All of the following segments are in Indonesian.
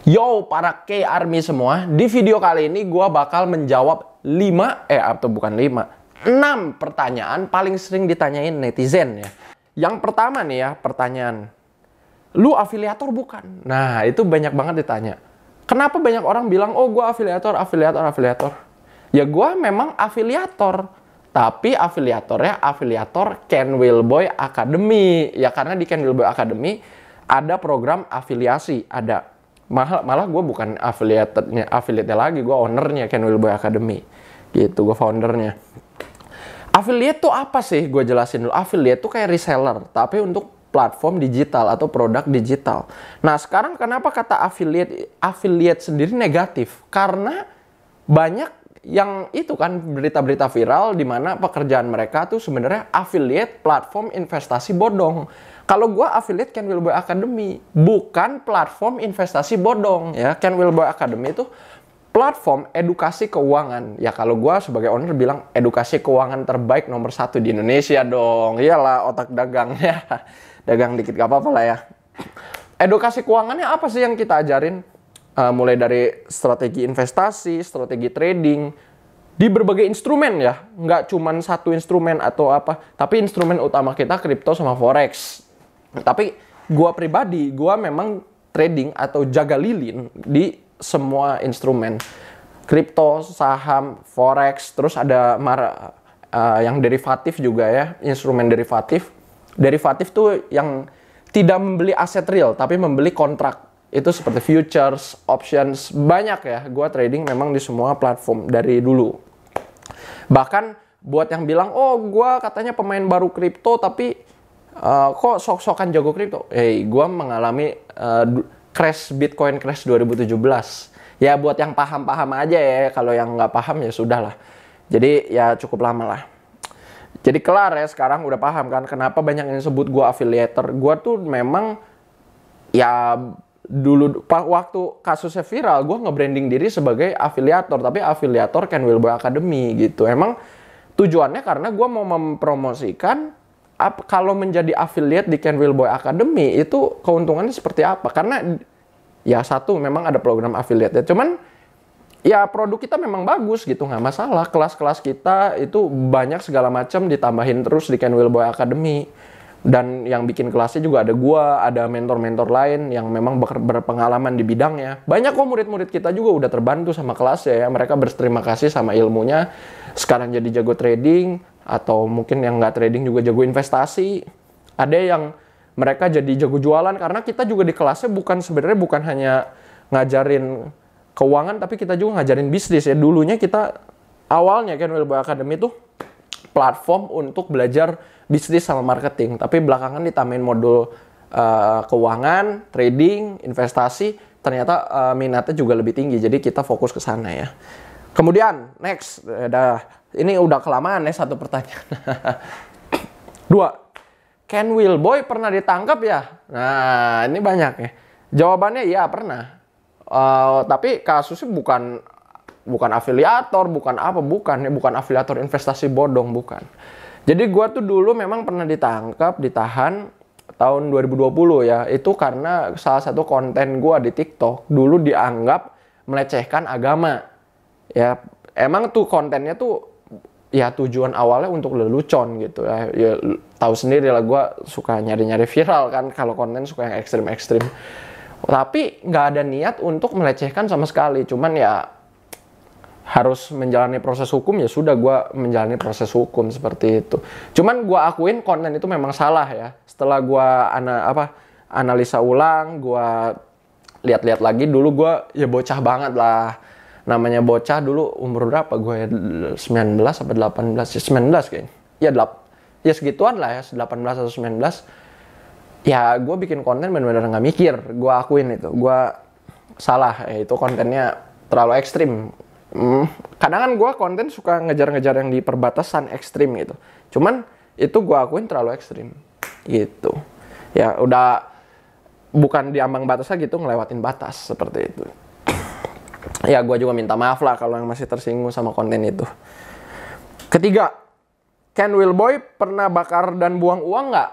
Yo para K-Army semua, di video kali ini gue bakal menjawab 6 pertanyaan paling sering ditanyain netizen ya. Yang pertama nih ya, pertanyaan, lu afiliator bukan? Nah, itu banyak banget ditanya. Kenapa banyak orang bilang, oh gue afiliator. Ya gue memang afiliator, tapi afiliatornya afiliator Ken Wilboy Academy. Ya karena di Ken Wilboy Academy ada program afiliasi, ada. Malah gue bukan affiliate-nya lagi, gue ownernya Ken Wilboy Academy. Gitu, gue foundernya. Affiliate tuh apa sih? Gue jelasin dulu. Affiliate tuh kayak reseller, tapi untuk platform digital atau produk digital. Nah, sekarang kenapa kata affiliate sendiri negatif? Karena banyak yang itu kan berita-berita viral di mana pekerjaan mereka tuh sebenarnya affiliate platform investasi bodong. Kalau gue affiliate Ken Wilboy Academy, bukan platform investasi bodong ya. Ken Wilboy Academy itu platform edukasi keuangan. Ya kalau gue sebagai owner bilang edukasi keuangan terbaik nomor 1 di Indonesia dong. Iyalah, otak dagang ya. Dagang dikit gak apa-apa lah ya. Edukasi keuangannya apa sih yang kita ajarin? Mulai dari strategi investasi, strategi trading, di berbagai instrumen ya. Nggak cuma satu instrumen atau apa. Tapi instrumen utama kita kripto sama forex. Tapi gue pribadi, gue memang trading atau jaga lilin di semua instrumen. Kripto, saham, forex, terus ada yang derivatif juga ya, instrumen derivatif. Derivatif tuh yang tidak membeli aset real, tapi membeli kontrak. Itu seperti futures, options, banyak ya. Gua trading memang di semua platform dari dulu. Bahkan buat yang bilang, oh gua katanya pemain baru kripto, tapi kok sok-sokan jago kripto. Gua mengalami Bitcoin crash 2017. Ya buat yang paham-paham aja ya, kalau yang nggak paham ya sudahlah. Jadi ya cukup lama lah. Jadi kelar ya, sekarang udah paham kan kenapa banyak yang sebut gua affiliator. Gua tuh memang ya dulu waktu kasusnya viral, gue nge-branding diri sebagai afiliator, tapi afiliator Ken Wilboy Academy gitu. Emang tujuannya karena gue mau mempromosikan kalau menjadi affiliate di Ken Wilboy Academy itu keuntungannya seperti apa. Karena ya satu memang ada program affiliate ya, cuman ya produk kita memang bagus gitu, nggak masalah. Kelas-kelas kita itu banyak segala macam ditambahin terus di Ken Wilboy Academy. Dan yang bikin kelasnya juga ada gua, ada mentor-mentor lain yang memang berpengalaman di bidangnya. Banyak kok murid-murid kita juga udah terbantu sama kelasnya ya. Mereka berterima kasih sama ilmunya. Sekarang jadi jago trading, atau mungkin yang nggak trading juga jago investasi. Ada yang mereka jadi jago jualan, karena kita juga di kelasnya sebenarnya bukan hanya ngajarin keuangan, tapi kita juga ngajarin bisnis ya. Dulunya kita awalnya kan Wilboy Academy tuh platform untuk belajar bisnis sama marketing, tapi belakangan ditambahin modul keuangan, trading, investasi, ternyata minatnya juga lebih tinggi, jadi kita fokus ke sana ya. Kemudian next, ini udah kelamaan ya satu pertanyaan. 2, Ken Wilboy pernah ditangkap ya? Nah ini banyak ya. Jawabannya ya pernah, tapi kasusnya bukan afiliator, bukan afiliator investasi bodong, bukan. Jadi gue tuh dulu memang pernah ditahan tahun 2020 ya. Itu karena salah satu konten gue di TikTok dulu dianggap melecehkan agama. Ya, emang tuh kontennya tuh ya tujuan awalnya untuk lelucon gitu ya. Ya tahu sendiri lah, gue suka nyari-nyari viral kan kalau konten suka yang ekstrim-ekstrim. Tapi nggak ada niat untuk melecehkan sama sekali. Cuman ya harus menjalani proses hukum, ya sudah gue menjalani proses hukum seperti itu. Cuman gue akuin konten itu memang salah ya. Setelah gue analisa ulang, gue lihat-lihat lagi, dulu gue ya bocah banget lah. Namanya bocah dulu, umur berapa gue ya, 19 sampai 18 ya, 19 kayaknya. Ya segituan lah ya, 18 atau 19. Ya gue bikin konten benar-benar nggak mikir. Gue akuin itu, gue salah ya, itu kontennya terlalu ekstrim. Kadang kan gue konten suka ngejar-ngejar yang di perbatasan ekstrim gitu. Cuman itu gue akuin terlalu ekstrim gitu. Ya udah bukan di ambang batasnya gitu, ngelewatin batas seperti itu. Ya gue juga minta maaf lah kalau yang masih tersinggung sama konten itu. Ketiga, Ken Wilboy pernah bakar dan buang uang nggak?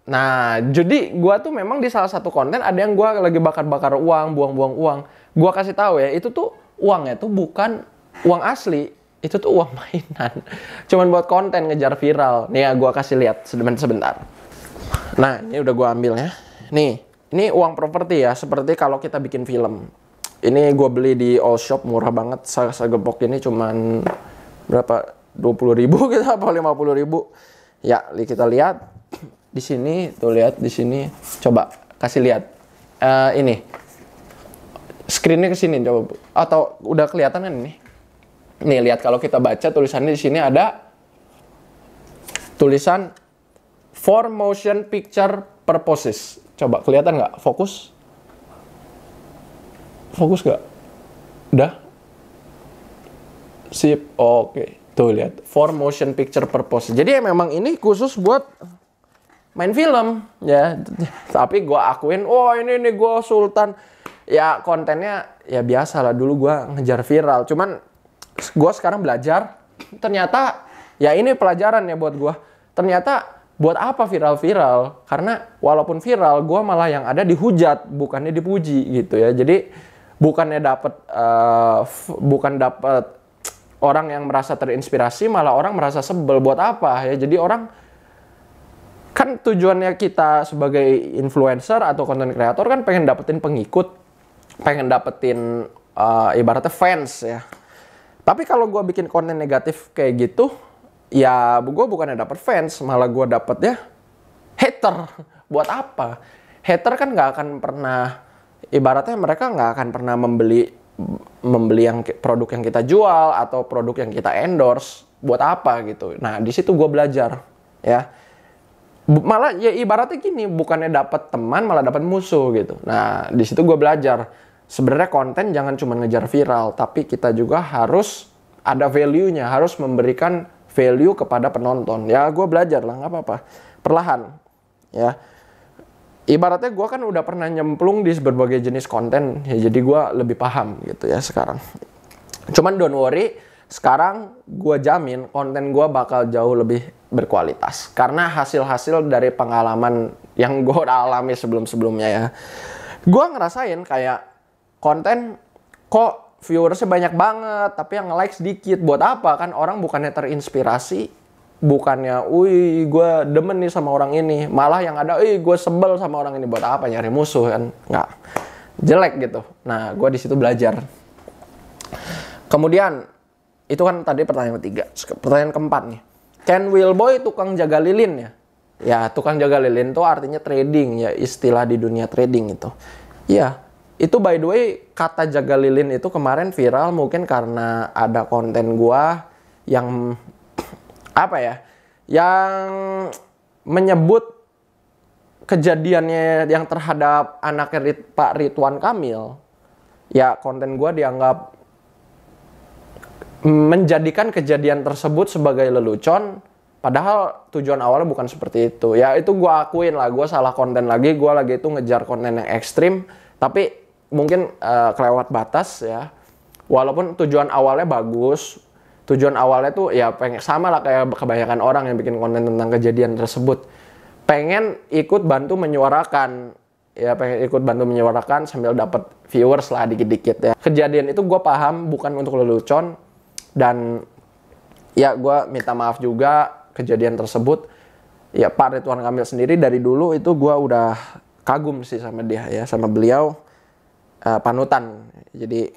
Nah, jadi gua tuh memang di salah satu konten ada yang gua lagi bakar-bakar uang, buang-buang uang. Gua kasih tahu ya, itu tuh uangnya tuh bukan uang asli, itu tuh uang mainan. Cuman buat konten ngejar viral. Nih ya, gua kasih lihat sebentar. Nah, ini udah gua ambil ya. Nih, ini uang properti ya, seperti kalau kita bikin film. Ini gua beli di all shop, murah banget. Segepok ini cuman berapa? 20.000 gitu apa 50.000. Ya, kita lihat di sini, tuh lihat di sini. Coba kasih lihat. Ini. Screen-nya ke sini coba, Bu. Atau udah kelihatan kan ini? Nih, lihat kalau kita baca tulisannya di sini ada tulisan for motion picture purposes. Coba kelihatan nggak? Fokus? Fokus nggak? Udah? Sip. Oke. Tuh lihat. For motion picture purposes. Jadi memang ini khusus buat main film ya. Tapi gue akuin, oh ini nih gue sultan. Ya kontennya ya biasa lah, dulu gue ngejar viral. Cuman gue sekarang belajar, ternyata ya ini pelajaran ya buat gue. Ternyata buat apa viral-viral? Karena walaupun viral, gue malah yang ada dihujat, bukannya dipuji gitu ya. Jadi bukan dapat orang yang merasa terinspirasi, malah orang merasa sebel. Buat apa ya? Jadi orang, kan tujuannya kita sebagai influencer atau content creator kan pengen dapetin pengikut, pengen dapetin ibaratnya fans ya. Tapi kalau gue bikin konten negatif kayak gitu, ya gue bukannya dapet fans, malah gue dapet ya hater. Buat apa? Hater kan nggak akan pernah, ibaratnya mereka nggak akan pernah membeli produk yang kita jual atau produk yang kita endorse. Buat apa gitu? Nah di situ gue belajar ya. Malah ya ibaratnya gini, bukannya dapat teman malah dapat musuh gitu. Nah di situ gue belajar sebenarnya konten jangan cuma ngejar viral, tapi kita juga harus ada value-nya, harus memberikan value kepada penonton. Ya gue belajar lah, nggak apa-apa, perlahan ya. Ibaratnya gue kan udah pernah nyemplung di berbagai jenis konten ya, jadi gue lebih paham gitu ya sekarang. Cuman don't worry, sekarang gue jamin konten gue bakal jauh lebih berkualitas karena hasil-hasil dari pengalaman yang gue udah alami sebelum-sebelumnya ya. Gue ngerasain kayak konten kok viewersnya banyak banget tapi yang nge-like sedikit. Buat apa? Kan orang bukannya terinspirasi, bukannya wih gue demen nih sama orang ini, malah yang ada gue sebel sama orang ini. Buat apa nyari musuh kan? Nggak, jelek gitu. Nah gue di situ belajar. Kemudian itu kan tadi pertanyaan ketiga. Pertanyaan keempat nih, Ken Wilboy tukang jaga lilin ya? Ya tukang jaga lilin itu artinya trading ya, istilah di dunia trading itu. Iya, itu by the way kata jaga lilin itu kemarin viral mungkin karena ada konten gua yang apa ya, yang menyebut kejadiannya yang terhadap anaknya Pak Ridwan Kamil. Ya konten gua dianggap menjadikan kejadian tersebut sebagai lelucon, padahal tujuan awalnya bukan seperti itu. Ya itu gue akuin lah, gue salah konten lagi, gue lagi itu ngejar konten yang ekstrim, tapi mungkin kelewat batas ya. Walaupun tujuan awalnya bagus, tujuan awalnya tuh ya pengen sama lah kayak kebanyakan orang yang bikin konten tentang kejadian tersebut. Pengen ikut bantu menyuarakan, ya pengen ikut bantu menyuarakan sambil dapat viewers lah dikit-dikit ya. Kejadian itu gue paham bukan untuk lelucon. Dan ya gue minta maaf juga kejadian tersebut. Ya Pak Ridwan Kamil sendiri dari dulu itu gue udah kagum sih sama dia ya, sama beliau, panutan. Jadi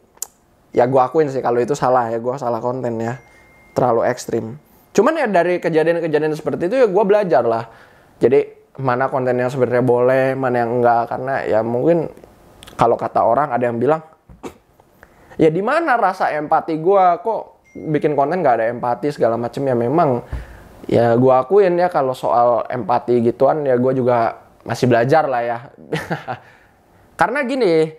ya gue akuin sih kalau itu salah ya, gue salah konten ya, terlalu ekstrim. Cuman ya dari kejadian-kejadian seperti itu ya gue belajar lah. Jadi mana konten yang sebenarnya boleh, mana yang enggak. Karena ya mungkin kalau kata orang ada yang bilang, ya di mana rasa empati gue, kok bikin konten gak ada empati segala macem. Ya memang ya gue akuin ya kalau soal empati gituan ya gue juga masih belajar lah ya. Karena gini,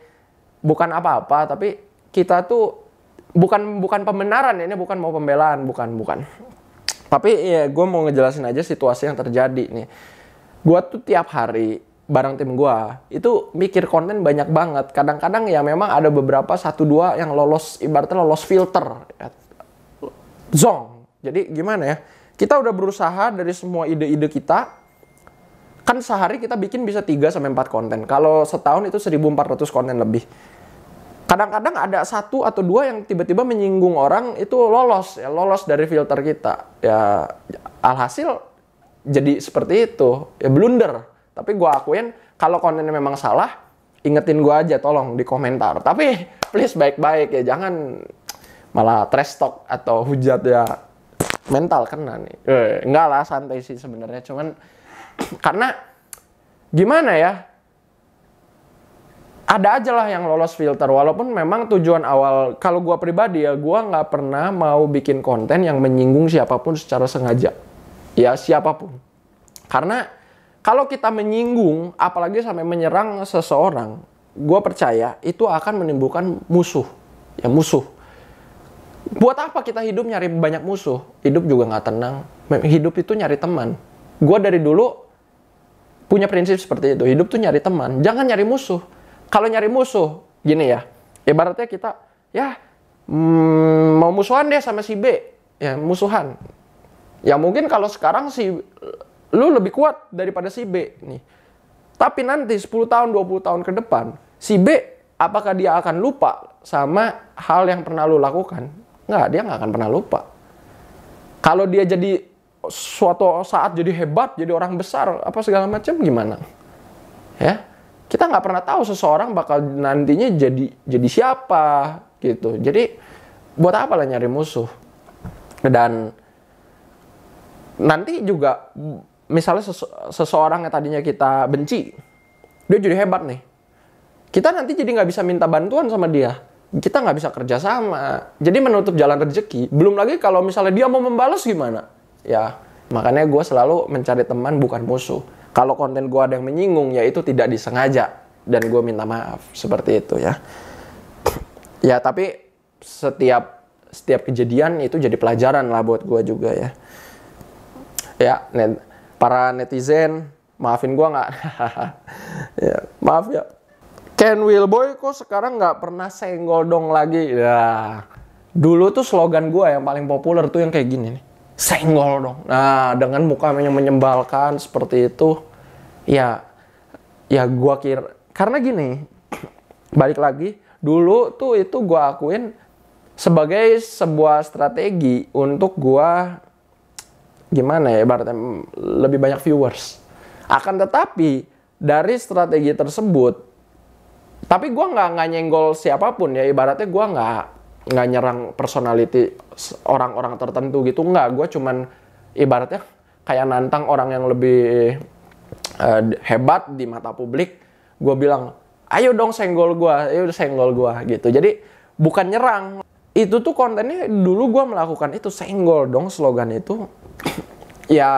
bukan apa-apa tapi kita tuh bukan pembenaran ya, ini bukan mau pembelaan, bukan. Tapi ya gue mau ngejelasin aja situasi yang terjadi nih. Gue tuh tiap hari bareng tim gue itu mikir konten banyak banget. Kadang-kadang ya memang ada beberapa 1-2 yang lolos, ibaratnya lolos filter ya. Zong. Jadi gimana ya? Kita udah berusaha dari semua ide-ide kita. Kan sehari kita bikin bisa 3-4 konten. Kalau setahun itu 1.400 konten lebih. Kadang-kadang ada 1 atau 2 yang tiba-tiba menyinggung orang, itu lolos dari filter kita. Ya alhasil jadi seperti itu. Ya blunder. Tapi gue akuin kalau kontennya memang salah, ingetin gue aja tolong di komentar. Tapi please baik-baik ya, jangan malah trash talk atau hujat ya, mental kena nih. Enggak lah, santai sih sebenarnya. Cuman karena gimana ya, ada aja lah yang lolos filter. Walaupun memang tujuan awal, kalau gue pribadi ya, gue nggak pernah mau bikin konten yang menyinggung siapapun secara sengaja. Ya siapapun. Karena kalau kita menyinggung, apalagi sampai menyerang seseorang, gue percaya itu akan menimbulkan musuh. Ya musuh. Buat apa kita hidup nyari banyak musuh? Hidup juga nggak tenang. Hidup itu nyari teman. Gue dari dulu punya prinsip seperti itu. Hidup tuh nyari teman. Jangan nyari musuh. Kalau nyari musuh, gini ya. Ibaratnya kita, ya mau musuhan deh sama si B. Ya musuhan. Ya mungkin kalau sekarang lu lebih kuat daripada si B nih. Tapi nanti 10 tahun, 20 tahun ke depan, si B apakah dia akan lupa sama hal yang pernah lu lakukan? Nggak, dia nggak akan pernah lupa. Kalau dia jadi suatu saat jadi hebat, jadi orang besar, apa segala macam, gimana? Ya, kita nggak pernah tahu seseorang bakal nantinya jadi siapa gitu. Jadi buat apa lah nyari musuh? Dan nanti juga misalnya seseorang yang tadinya kita benci, dia jadi hebat nih. Kita nanti jadi nggak bisa minta bantuan sama dia. Kita nggak bisa kerja sama. Jadi menutup jalan rezeki. Belum lagi kalau misalnya dia mau membalas gimana? Ya, makanya gue selalu mencari teman bukan musuh. Kalau konten gue ada yang menyinggung, ya itu tidak disengaja. Dan gue minta maaf. Seperti itu ya. Ya, tapi setiap kejadian itu jadi pelajaran lah buat gue juga ya. Ya, para netizen, maafin gue nggak? Ya, maaf ya. Ken Wilboy kok sekarang nggak pernah senggol dong lagi? Ya, dulu tuh slogan gue yang paling populer tuh yang kayak gini nih. Senggol dong. Nah, dengan muka yang menyebalkan seperti itu, ya gue kira, karena gini, balik lagi, dulu tuh itu gue akuin sebagai sebuah strategi untuk gue, gimana ya, ibaratnya lebih banyak viewers. Akan tetapi dari strategi tersebut, tapi gue nggak nyenggol siapapun ya, ibaratnya gue nggak nyerang personality orang-orang tertentu gitu, nggak. Gue cuman ibaratnya kayak nantang orang yang lebih hebat di mata publik. Gue bilang, ayo dong senggol gue, ayo senggol gue gitu. Jadi bukan nyerang. Itu tuh kontennya dulu gue melakukan itu, senggol dong slogan itu. Ya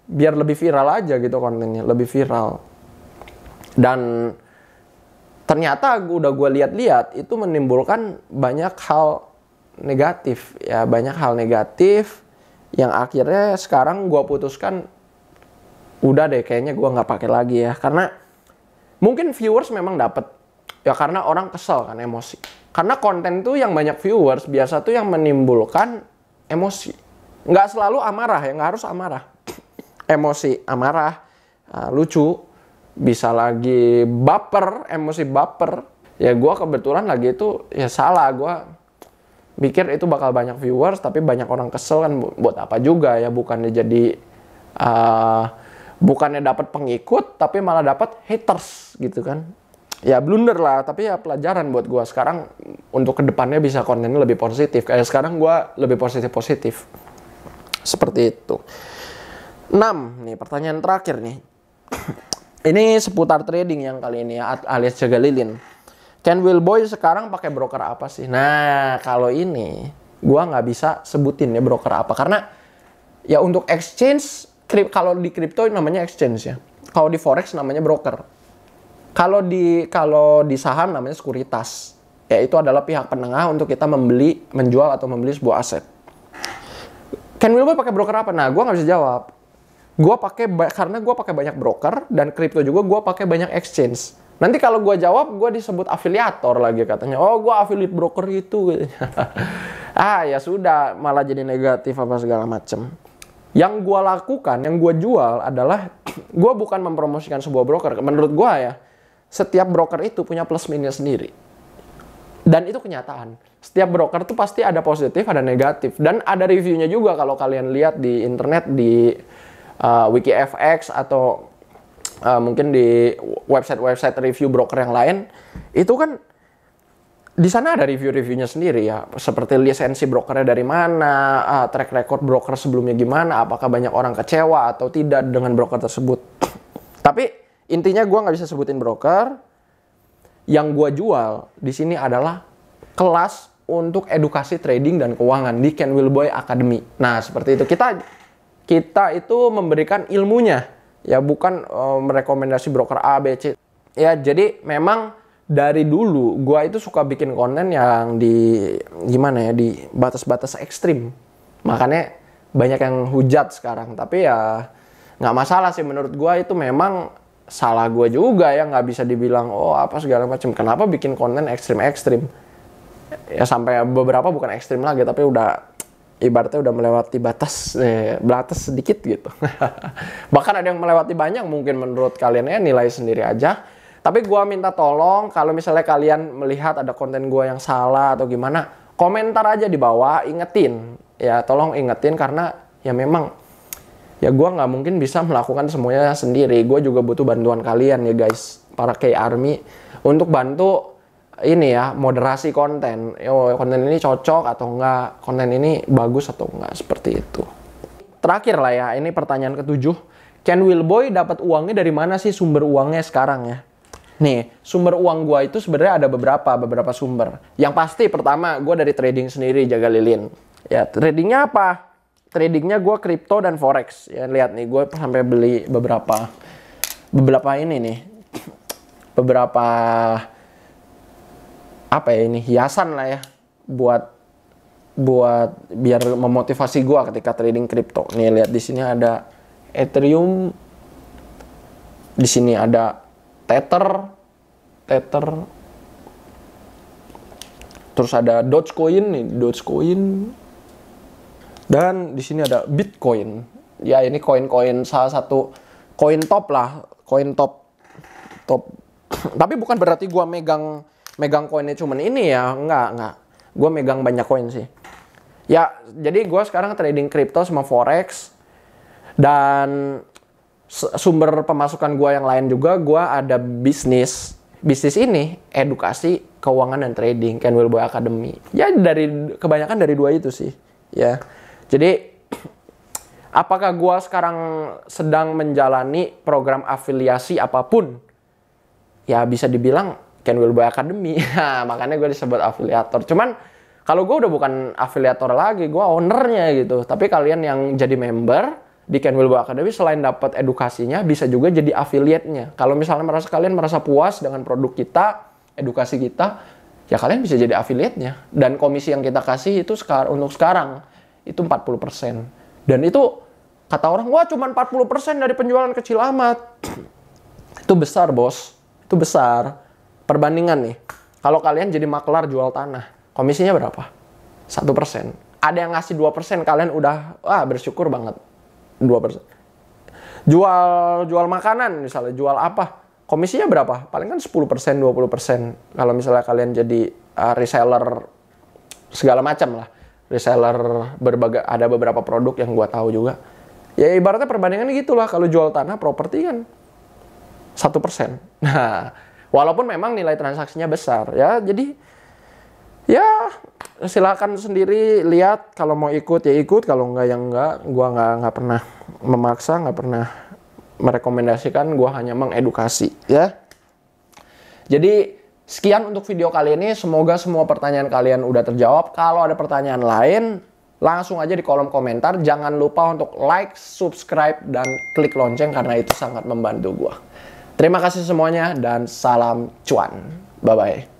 biar lebih viral aja gitu kontennya, lebih viral. Dan ternyata udah gue lihat-lihat itu menimbulkan banyak hal negatif ya, banyak hal negatif yang akhirnya sekarang gue putuskan udah deh, kayaknya gue nggak pakai lagi ya, karena mungkin viewers memang dapat ya, karena orang kesel kan, emosi. Karena konten tuh yang banyak viewers biasa tuh yang menimbulkan emosi. Nggak selalu amarah ya, nggak harus amarah. Emosi, amarah, lucu, bisa lagi baper, emosi baper. Ya gue kebetulan lagi itu ya salah, gue mikir itu bakal banyak viewers tapi banyak orang kesel kan, buat apa juga ya, bukannya jadi bukannya dapat pengikut tapi malah dapat haters gitu kan. Ya blunder lah, tapi ya pelajaran buat gue sekarang untuk kedepannya bisa kontennya lebih positif. Kayak sekarang gue lebih positif. Seperti itu. 6 nih, pertanyaan terakhir nih. Ini seputar trading yang kali ini ya, alias jaga lilin. Ken Wilboy sekarang pakai broker apa sih? Nah, kalau ini gua nggak bisa sebutin ya broker apa, karena ya untuk exchange, kalau di kripto namanya exchange ya. Kalau di forex namanya broker. Kalau di saham namanya sekuritas. Ya itu adalah pihak penengah untuk kita menjual atau membeli sebuah aset. Ken Wilboy pakai broker apa? Nah, gua nggak bisa jawab. Karena gue pakai banyak broker dan kripto juga gue pakai banyak exchange. Nanti kalau gue jawab, gue disebut afiliator lagi katanya. Oh, gue affiliate broker itu. Ya sudah, malah jadi negatif apa segala macem. Yang gue lakukan, yang gue jual adalah gue bukan mempromosikan sebuah broker. Menurut gue ya, setiap broker itu punya plus minus sendiri. Dan itu kenyataan. Setiap broker tuh pasti ada positif, ada negatif. Dan ada reviewnya juga kalau kalian lihat di internet, di WikiFX atau mungkin di website-website review broker yang lain. Itu kan di sana ada review-reviewnya sendiri ya. Seperti lisensi brokernya dari mana, track record broker sebelumnya gimana, apakah banyak orang kecewa atau tidak dengan broker tersebut. Tapi intinya gue nggak bisa sebutin broker. Yang gue jual di sini adalah kelas untuk edukasi trading dan keuangan di Ken Wilboy Academy. Nah, seperti itu. Kita itu memberikan ilmunya, ya bukan merekomendasi broker A, B, C. Ya, jadi memang dari dulu gue itu suka bikin konten yang di batas-batas ekstrim. Makanya banyak yang hujat sekarang. Tapi ya nggak masalah sih menurut gue, itu memang salah gue juga ya, nggak bisa dibilang oh apa segala macam. Kenapa bikin konten ekstrim-ekstrim? Ya sampai beberapa bukan ekstrim lagi, tapi udah ibaratnya udah melewati batas sedikit gitu. Bahkan ada yang melewati banyak, mungkin menurut kalian ya nilai sendiri aja. Tapi gue minta tolong kalau misalnya kalian melihat ada konten gue yang salah atau gimana, komentar aja di bawah, ingetin. Ya tolong ingetin karena ya memang ya gue nggak mungkin bisa melakukan semuanya sendiri. Gue juga butuh bantuan kalian ya guys, para K-Army, untuk bantu ini ya, moderasi konten. Konten ini cocok atau enggak, konten ini bagus atau enggak, seperti itu. Terakhir lah ya, ini pertanyaan ke-7. Ken Wilboy dapat uangnya dari mana sih, sumber uangnya sekarang ya? Nih, sumber uang gue itu sebenarnya ada beberapa sumber. Yang pasti pertama, gue dari trading sendiri, jaga lilin. Ya, tradingnya apa? Tradingnya gue kripto dan forex. Ya lihat nih, gue sampai beli beberapa ini nih, beberapa apa ya ini, hiasan lah ya, buat biar memotivasi gue ketika trading kripto. Nih lihat di sini ada Ethereum, di sini ada Tether, terus ada Dogecoin nih, dan di sini ada Bitcoin. Ya ini koin-koin salah satu koin top lah, koin top. Tapi bukan berarti gua megang koinnya cuman ini ya, enggak. Gua megang banyak koin sih. Ya, jadi gua sekarang trading kripto sama forex, dan sumber pemasukan gua yang lain juga, gua ada bisnis ini edukasi keuangan dan trading, Ken Wilboy Academy. Ya kebanyakan dari dua itu sih, ya. Jadi, apakah gue sekarang sedang menjalani program afiliasi apapun? Ya bisa dibilang Ken Wilboy Academy. Makanya gue disebut afiliator. Cuman kalau gue udah bukan afiliator lagi, gue ownernya gitu. Tapi kalian yang jadi member di Ken Wilboy Academy, selain dapat edukasinya, bisa juga jadi affiliate-nya. Kalau misalnya kalian merasa puas dengan produk kita, edukasi kita, ya kalian bisa jadi affiliate-nya. Dan komisi yang kita kasih itu untuk sekarang itu 40%. Dan itu kata orang, wah cuma 40% dari penjualan kecil amat. Itu besar bos, itu besar. Perbandingan nih, kalau kalian jadi maklar jual tanah, komisinya berapa? 1%. Ada yang ngasih 2%, kalian udah bersyukur banget. 2%. Jual makanan misalnya, jual apa? Komisinya berapa? Paling kan 10%, 20%. Kalau misalnya kalian jadi reseller segala macam lah. Reseller ada beberapa produk yang gua tahu juga. Ya ibaratnya perbandingan gitulah, kalau jual tanah properti kan 1%. Nah, walaupun memang nilai transaksinya besar ya. Jadi ya silakan sendiri lihat, kalau mau ikut ya ikut, kalau enggak ya enggak. Gua nggak pernah memaksa, nggak pernah merekomendasikan, gua hanya mengedukasi ya. Jadi sekian untuk video kali ini, semoga semua pertanyaan kalian udah terjawab. Kalau ada pertanyaan lain, langsung aja di kolom komentar. Jangan lupa untuk like, subscribe, dan klik lonceng karena itu sangat membantu gua. Terima kasih semuanya dan salam cuan. Bye-bye.